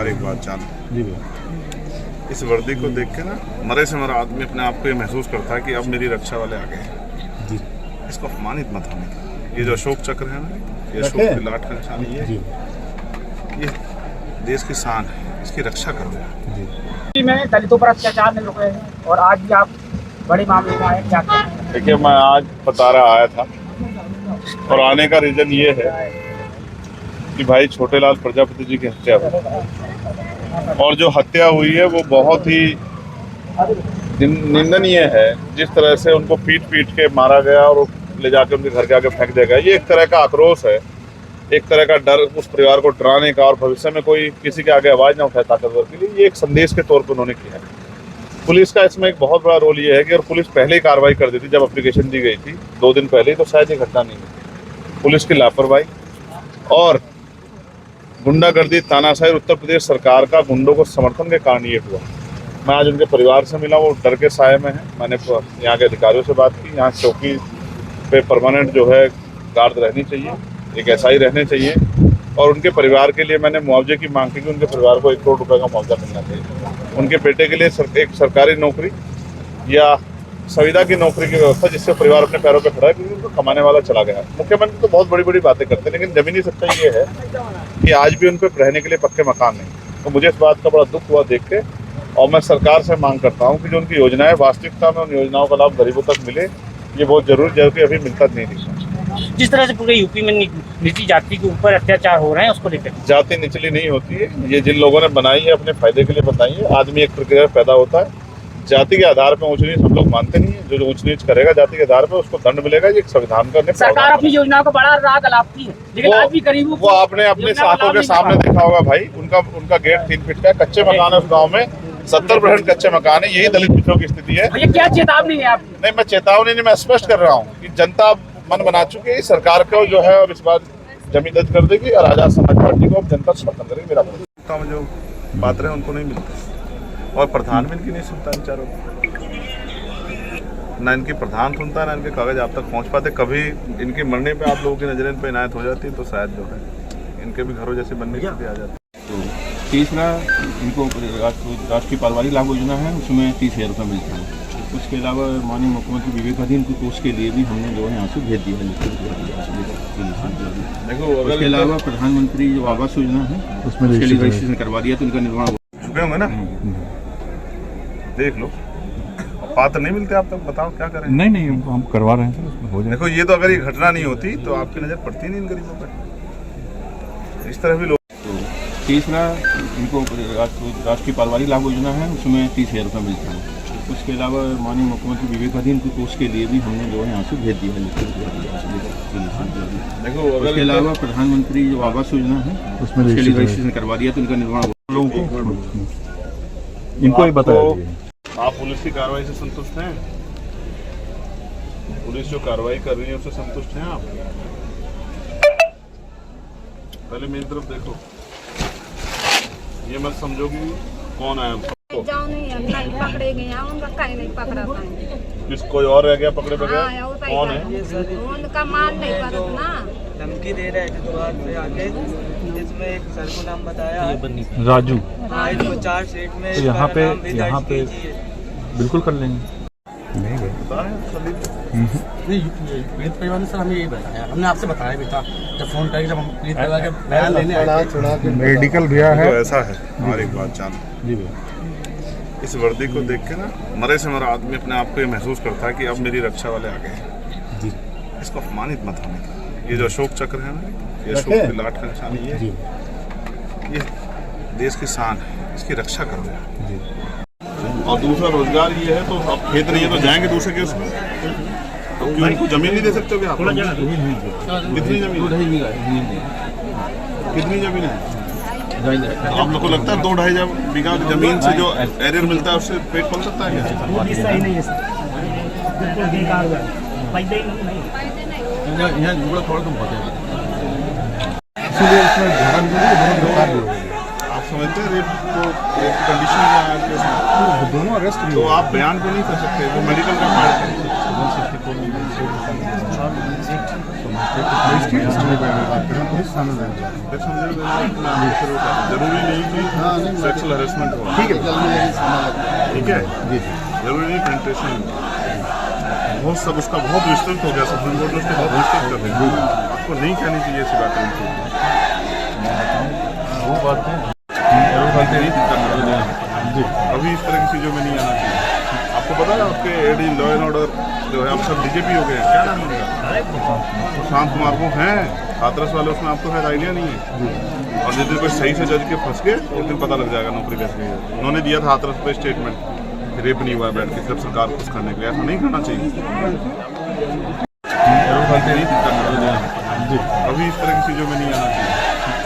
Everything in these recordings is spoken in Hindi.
और एक बात जान जी भैया। इस वर्दी को देख के ना मरे से मरा आदमी अपने आप को ये महसूस करता है कि अब मेरी रक्षा वाले आ गए हैं। जी इसको अपमानित मत होने का। ये जो अशोक चक्र है ना, ये अशोक की लाट का निशान है, जी ये देश की शान है, इसकी रक्षा करो। जी में दलितों पर अत्याचार नहीं रुक रहे हैं और आज भी आप बड़े मामले में आए, क्या कहते हैं? देखिए, मैं आज पतारा आया था और आने का रीजन ये है कि भाई छोटेलाल प्रजापति जी की हत्या हुई और जो हत्या हुई है वो बहुत ही निंदनीय है। जिस तरह से उनको पीट पीट के मारा गया और ले जाकर उनके घर के आगे फेंक दिया गया, ये एक तरह का आक्रोश है, एक तरह का डर उस परिवार को डराने का और भविष्य में कोई किसी के आगे आवाज ना उठाए ताकतवर के लिए। ये एक संदेश के तौर पर उन्होंने किया है। पुलिस का इसमें एक बहुत बड़ा रोल ये है कि अगर पुलिस पहले ही कार्रवाई कर देती, जब एप्लीकेशन दी गई थी 2 दिन पहले, तो शायद ये घटना नहीं हुई। पुलिस की लापरवाही और गुंडागर्दी, तानाशाही, उत्तर प्रदेश सरकार का गुंडों को समर्थन के कारण ये हुआ। मैं आज उनके परिवार से मिला, वो डर के साए में है। मैंने यहाँ के अधिकारियों से बात की, यहाँ चौकी पे परमानेंट जो है गार्ड रहनी चाहिए, एक एसआई रहने चाहिए और उनके परिवार के लिए मैंने मुआवजे की मांग की कि उनके परिवार को 1 करोड़ रुपए का मुआवजा मिलना चाहिए। उनके बेटे के लिए एक सरकारी नौकरी या संविदा की नौकरी की व्यवस्था, जिससे परिवार अपने पैरों पर खड़ा है, क्योंकि उनको कमाने वाला चला गया। मुख्यमंत्री तो बहुत बड़ी बड़ी बातें करते हैं, लेकिन जमीनी सच्चाई ये है कि आज भी उन पर रहने के लिए पक्के मकान नहीं। तो मुझे इस बात का बड़ा दुख हुआ देख के, और मैं सरकार से मांग करता हूँ कि जो उनकी योजनाएं वास्तविकता में उन योजनाओं का लाभ गरीबों तक मिले। ये बहुत जरूरी, जबकि अभी मिलता नहीं दिखा। जिस तरह से पूरे यूपी में निचली जाति के ऊपर अत्याचार हो रहे हैं, उसको लेकर जाति निचली नहीं होती है, ये जिन लोगों ने बनाई है अपने फायदे के लिए बताई है। आदमी एक प्रक्रिया पैदा होता है, जाति के आधार पर ऊंच नीच हम लोग मानते नहीं है। जो ऊंच नीच करेगा जाति के आधार पर, उसको दंड मिलेगा। ये संविधान का सरकार अपनी योजनाओं को बड़ा राग अलापती है, लेकिन आज भी गरीबों वो आपने अपने आंखों के सामने देखा होगा भाई। उनका गेट 3 फीट का है, कच्चे मकान है उस गाँव में, 70% कच्चे मकान है। यही दलित पिछड़ों की स्थिति है। ये क्या चेतावनी है आपकी? नहीं, मैं चेतावनी नहीं, मैं स्पष्ट कर रहा हूँ कि जनता मन बना चुकी है। सरकार को जो है अब इस बार जमीन दर्ज कर देगी और आजाद समाज पार्टी को अब जनता समर्थन करेगी। मेरा में जो बात रहे उनको नहीं मिलते और प्रधान भी इनकी नहीं सुनता। बेचारों ना इनकी प्रधान सुनता, ना इनके कागज आप तक पहुंच पाते। कभी इनके मरने पे आप लोगों की नजरें पे इनायत हो जाती तो शायद जो है इनके भी घरों जैसे बनने की स्थिति आ जाती। तो तीसरा, इनको राष्ट्रीय पारिवारिक लाभ योजना है, उसमें 30,000 रुपये मिलता है। उसके अलावा माननीय मुख्यमंत्री विवेकाधीन को उसके लिए भी हमने जो है यहाँ से भेज दिया है, देखो। उसके अलावा प्रधानमंत्री जो आवास योजना है, उसमें रजिस्ट्रेशन करवा दिया, तो उनका निर्माण चुके होंगे ना, देख लो। पात्र नहीं मिलते आप तक, बताओ क्या करें? नहीं, हम करवा रहे हैं, हो जाए। देखो, ये तो अगर ये घटना नहीं होती तो आपकी नजर पड़ती नहीं इन गरीबों पर। इस तरह भी लोग। तीसरा, इनको राष्ट्रीय पारिवारिक लाभ योजना है, उसमें 30,000 रुपये मिलता है। उसके अलावा माननीय मुख्यमंत्री विवेकाधीन को उसके लिए भी हमने जो है यहाँ से भेज दिया है, देखो। उसके अलावा प्रधानमंत्री जो आवास योजना है, उसमें रजिस्ट्रेशन करवा दिया, तो उनका निर्माण लोगों को इनको ही बताया। आप पुलिस की कार्रवाई से संतुष्ट हैं? पुलिस जो कार्रवाई कर रही है उससे संतुष्ट हैं आप? पहले मेरी तरफ देखो, ये मत समझो कि कौन आया। जाओ नहीं पकड़े गए, उनका कहीं नहीं पकड़ा था। किस कोई और रह गया पकड़े बगैर? हाँ, कौन है? उनका माल नहीं पकड़ा ना। धमकी दे रहे थे द्वार पे आके, जिसमें एक सर को नाम बताया राजू। हाँ, इसको 4 सीट में यहाँ पे बिल्कुल कर लेंगे। नहीं पीड़ित परिवार ने सर हमें यही बताया, हमने आपसे बताया भी था जब फोन करके, जब हम पीड़ित परिवार के बयान लेने आए। मेडिकल भैया है, तो ऐसा है। और एक बात जान जी भैया, इस वर्दी को देख के ना मरे से मरा आदमी अपने आप को ये महसूस करता है कि अब मेरी रक्षा वाले आ गए हैं। जी इसको अपमानित मत होने का। ये जो अशोक चक्र है ना, ये अशोक की लाट का निशान है, ये देश की शान है, इसकी रक्षा करो। जी। और दूसरा रोजगार ये है, तो अब खेत नहीं है तो जाएंगे दूसरे के उसमें, तो क्यों इनको जमीन नहीं दे सकते हो क्या? कितनी जमीन है? तो आप लोग को लगता है 2-2.5 बीघा जमीन से जो एरियर मिलता है उससे पेट पल सकता है क्या? सही नहीं है सर, बिल्कुल बेकार है, फायदा ही नहीं। यहाँ थोड़ा कम होता है, इसलिए इसमें आप समझ समझते हैं रेप को, रेप की कंडीशन में आया केस में? दोनों अरेस्ट तो आप बयान क्यों नहीं कर सकते? वो मेडिकल का पार्ट है। जरूरी नहीं कि सेक्सुअल हरेसमेंट हो। ठीक है, ठीक है जी, जरूरी नहीं पेनिट्रेशन। बहुत सब उसका बहुत विस्तृत हो गया, सुप्रीम कोर्ट ने उसको बहुत विस्तृत कर दिया। आपको नहीं कहनी चाहिए ऐसी बातें। वो बात है अभी इस तरह की चीज़ों में नहीं आना चाहिए। आपको पता है आपके एडी लॉ एंड ऑर्डर जो है आप सब डीजीपी हो गए हैं, क्या नाम है उनका? प्रशांत कुमार वो हैं हाथरस वाले, उसमें आपको शायद आइडिया नहीं है। और जिस दिन कोई सही से जज के फंस गए उस दिन पता लग जाएगा नौकरी कैसे गई है। उन्होंने दिया था हाथरस पे स्टेटमेंट, रेप नहीं हुआ बैठ के, सिर्फ सरकार खुश करने के लिए। ऐसा नहीं करना चाहिए। अभी इस तरह की चीज़ों में नहीं आना चाहिए।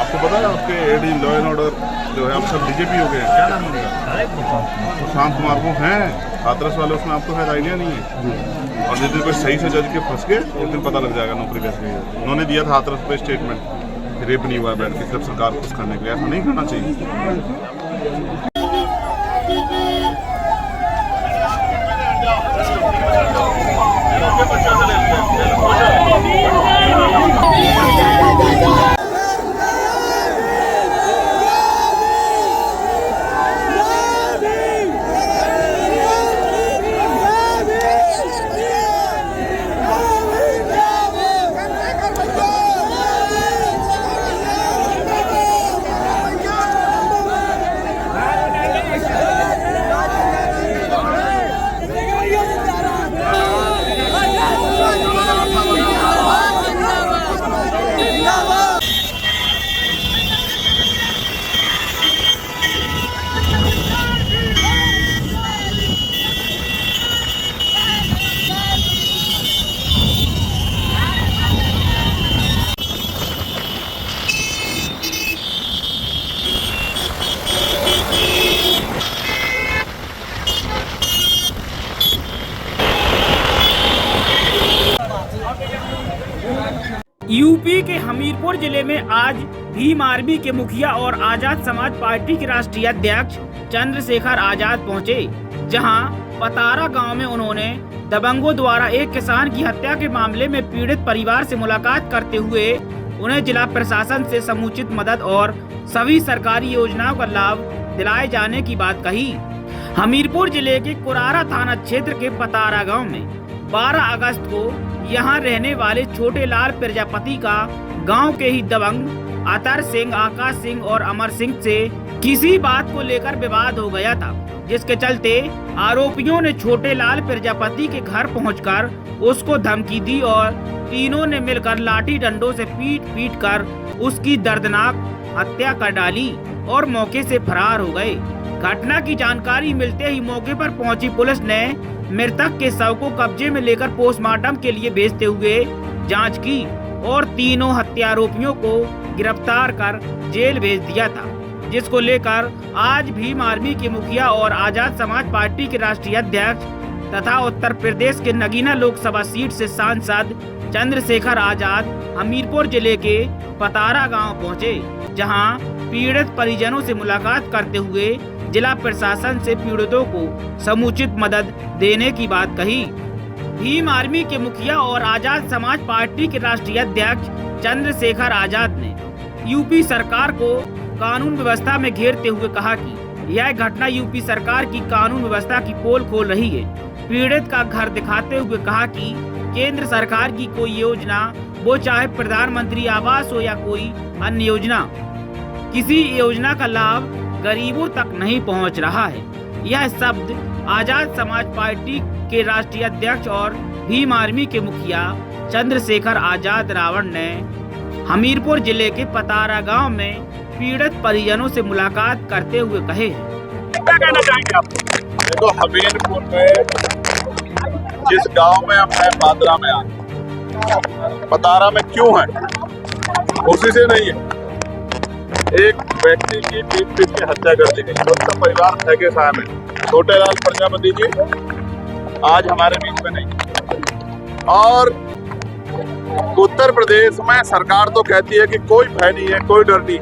आपको पता है आपके एडी लॉ एंड ऑर्डर जो है आप सब डीजीपी हो गए हैं, क्या नाम है उनका? प्रशांत कुमार वो हैं हाथरस वाले, उसमें आपको शायद आइडिया नहीं है। और जिस दिन कोई सही से जज के फंस गए उस दिन पता लग जाएगा नौकरी कैसे गई है। उन्होंने दिया था हाथरस पे स्टेटमेंट, रेप नहीं हुआ बैठ के, सिर्फ सरकार खुश करने के लिए। ऐसा नहीं करना चाहिए। यूपी के हमीरपुर जिले में आज भीम आर्मी के मुखिया और आजाद समाज पार्टी के राष्ट्रीय अध्यक्ष चंद्रशेखर आजाद पहुंचे, जहां पतारा गांव में उन्होंने दबंगों द्वारा एक किसान की हत्या के मामले में पीड़ित परिवार से मुलाकात करते हुए उन्हें जिला प्रशासन से समुचित मदद और सभी सरकारी योजनाओं का लाभ दिलाए जाने की बात कही। हमीरपुर जिले के कुरारा थाना क्षेत्र के पतारा गाँव में 12 अगस्त को यहाँ रहने वाले छोटे लाल प्रजापति का गांव के ही दबंग अतर सिंह, आकाश सिंह और अमर सिंह से किसी बात को लेकर विवाद हो गया था, जिसके चलते आरोपियों ने छोटे लाल प्रजापति के घर पहुंचकर उसको धमकी दी और तीनों ने मिलकर लाठी डंडों से पीट कर उसकी दर्दनाक हत्या कर डाली और मौके से फरार हो गए। घटना की जानकारी मिलते ही मौके पर पहुंची पुलिस ने मृतक के शव को कब्जे में लेकर पोस्टमार्टम के लिए भेजते हुए जांच की और तीनों हत्यारोपियों को गिरफ्तार कर जेल भेज दिया था, जिसको लेकर आज भीम आर्मी के मुखिया और आजाद समाज पार्टी के राष्ट्रीय अध्यक्ष तथा उत्तर प्रदेश के नगीना लोकसभा सीट से सांसद चंद्रशेखर आजाद हमीरपुर जिले के पतारा गांव पहुंचे, जहां पीड़ित परिजनों से मुलाकात करते हुए जिला प्रशासन से पीड़ितों को समुचित मदद देने की बात कही। भीम आर्मी के मुखिया और आजाद समाज पार्टी के राष्ट्रीय अध्यक्ष चंद्रशेखर आजाद ने यूपी सरकार को कानून व्यवस्था में घेरते हुए कहा कि यह घटना यूपी सरकार की कानून व्यवस्था की पोल खोल रही है। पीड़ित का घर दिखाते हुए कहा कि केंद्र सरकार की कोई योजना, वो चाहे प्रधानमंत्री आवास हो या कोई अन्य योजना, किसी योजना का लाभ गरीबों तक नहीं पहुंच रहा है। यह शब्द आजाद समाज पार्टी के राष्ट्रीय अध्यक्ष और भीम आर्मी के मुखिया चंद्रशेखर आजाद रावण ने हमीरपुर जिले के पतारा गांव में पीड़ित परिजनों से मुलाकात करते हुए कहे। क्या कहना चाहेंगे आप? देखो, हमीरपुर में जिस गांव में मैं पादरा में आया, पतारा में क्यों है? उसी से नहीं है। एक व्यक्ति की पीट के हत्या कर दी गई, उसका परिवार ठगे साहब है। छोटे लाल प्रजापति जी आज हमारे बीच में नहीं। और उत्तर प्रदेश में सरकार तो कहती है कि कोई भय नहीं है, कोई डर नहीं,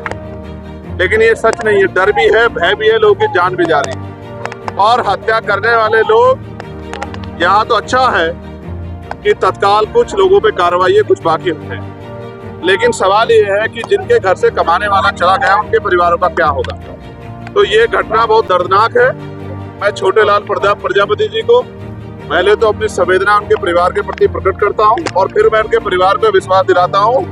लेकिन ये सच नहीं है। डर भी है, भय भी है, लोगों की जान भी जा रही है। और हत्या करने वाले लोग, यहाँ तो अच्छा है कि तत्काल कुछ लोगों पे कार्रवाई है, कुछ बाकी है, लेकिन सवाल ये है कि जिनके घर से कमाने वाला चला गया उनके परिवारों का क्या होगा। तो ये घटना बहुत दर्दनाक है। मैं छोटे लाल प्रजापति जी को पहले तो अपनी संवेदना उनके परिवार के प्रति प्रकट करता हूं, और फिर मैं उनके परिवार को विश्वास दिलाता हूं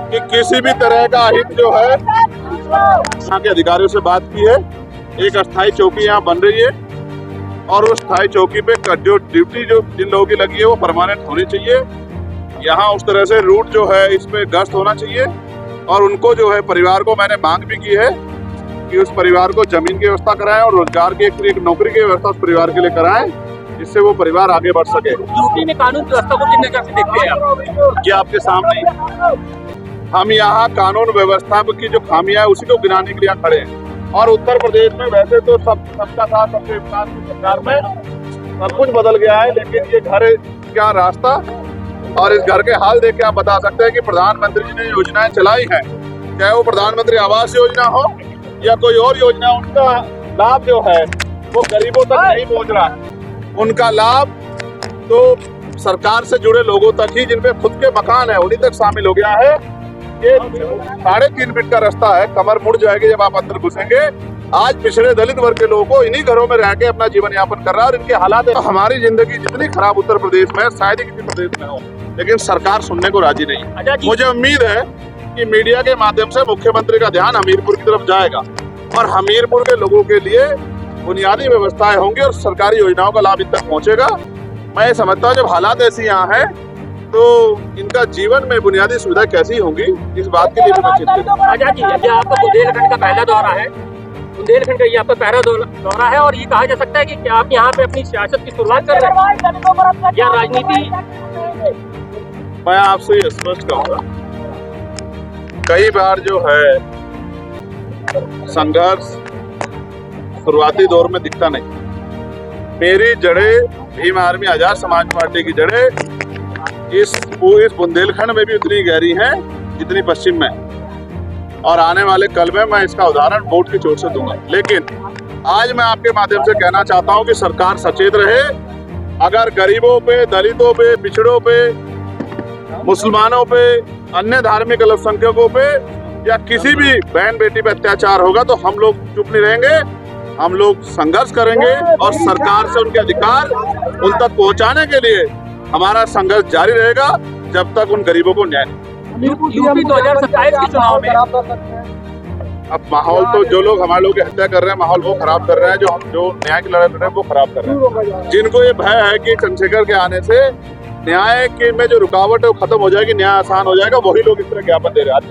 कि किसी भी तरह का हित जो है, यहाँ के अधिकारियों से बात की है, एक अस्थायी चौकी यहाँ बन रही है, और उस अस्थायी चौकी पे जो ड्यूटी जो जिन लोगों की लगी है वो परमानेंट होनी चाहिए। यहाँ उस तरह से रूट जो है इसमें गश्त होना चाहिए, और उनको जो है परिवार को मैंने मांग भी की है कि उस परिवार को जमीन की व्यवस्था कराएं और रोजगार की एक नौकरी की व्यवस्था उस परिवार के लिए कराएं, जिससे वो परिवार आगे बढ़ सके। यूपी में कानून व्यवस्था को कितने कैसे देखते हैं आप? ये आपके सामने हम यहाँ कानून व्यवस्था की जो खामियां है उसी को गिनाने के लिए खड़े हैं। और उत्तर प्रदेश में वैसे तो सबका साथ सबके विकास की सरकार में सब कुछ बदल गया है, लेकिन ये घर क्या रास्ता और इस घर के हाल देख के आप बता सकते हैं कि प्रधानमंत्री जी ने योजनाएं चलाई हैं, चाहे वो प्रधानमंत्री आवास योजना हो या कोई और योजना, उनका लाभ जो है वो गरीबों तक नहीं पहुंच रहा है। उनका लाभ तो सरकार से जुड़े लोगों तक ही, जिनपे खुद के मकान है, उन्हीं तक शामिल हो गया है। ये 3.5 फीट का रास्ता है, कमर मुड़ जाएगी जब आप अंदर घुसेंगे। आज पिछड़े दलित वर्ग के लोगों को इन्हीं घरों में रह के अपना जीवन यापन कर रहा है, और इनके हालात है। हमारी जिंदगी जितनी खराब उत्तर प्रदेश में है, शायद ही किसी प्रदेश में हो, लेकिन सरकार सुनने को राजी नहीं। मुझे उम्मीद है कि मीडिया के माध्यम से मुख्यमंत्री का ध्यान हमीरपुर की तरफ जाएगा, और हमीरपुर के लोगों के लिए बुनियादी व्यवस्थाएं होंगी और सरकारी योजनाओं का लाभ इन तक पहुंचेगा। मैं ये समझता हूँ जब हालात ऐसी यहाँ है तो इनका जीवन में बुनियादी सुविधा कैसी होंगी, इस बात के लिए मैं चिंतित हूँ। आजाद जी, ये आपका बुंदेलखंड का पहला दौरा है, बुंदेलखंड का ये आपका पहला दौरा है, और ये कहा जा सकता है कि आप यहाँ पे अपनी सियासत की शुरुआत कर रहे हैं या राजनीति? मैं आपसे ये स्पष्ट कहूँगा, कई बार जो है संघर्ष शुरुआती दौर में दिखता नहीं। मेरी जड़ें भीम आर्मी आजाद समाज पार्टी की जड़ें इस बुंदेलखंड में भी उतनी गहरी हैं जितनी पश्चिम में, और आने वाले कल में मैं इसका उदाहरण वोट की चोट से दूंगा। लेकिन आज मैं आपके माध्यम से कहना चाहता हूं कि सरकार सचेत रहे। अगर गरीबों पे, दलितों पे, पिछड़ों पे, मुसलमानों पे, अन्य धार्मिक अल्पसंख्यकों पे या किसी भी बहन बेटी पे अत्याचार होगा तो हम लोग चुप नहीं रहेंगे। हम लोग संघर्ष करेंगे और सरकार से उनके अधिकार उन तक पहुंचाने के लिए हमारा संघर्ष जारी रहेगा जब तक उन गरीबों को न्याय नहीं। यूपी 2027 के चुनाव में अब माहौल तो जो लोग हमारे लोग की हत्या कर रहे हैं, माहौल वो खराब कर रहे हैं, जो न्याय की लड़ाई लड़ रहे हैं वो खराब कर रहे हैं। जिनको ये भय है कि चंद्रशेखर के आने से न्याय के में जो रुकावट है वो खत्म हो जाएगी, न्याय आसान हो जाएगा, वही लोग इस तरह ज्ञापन दे रहे हैं।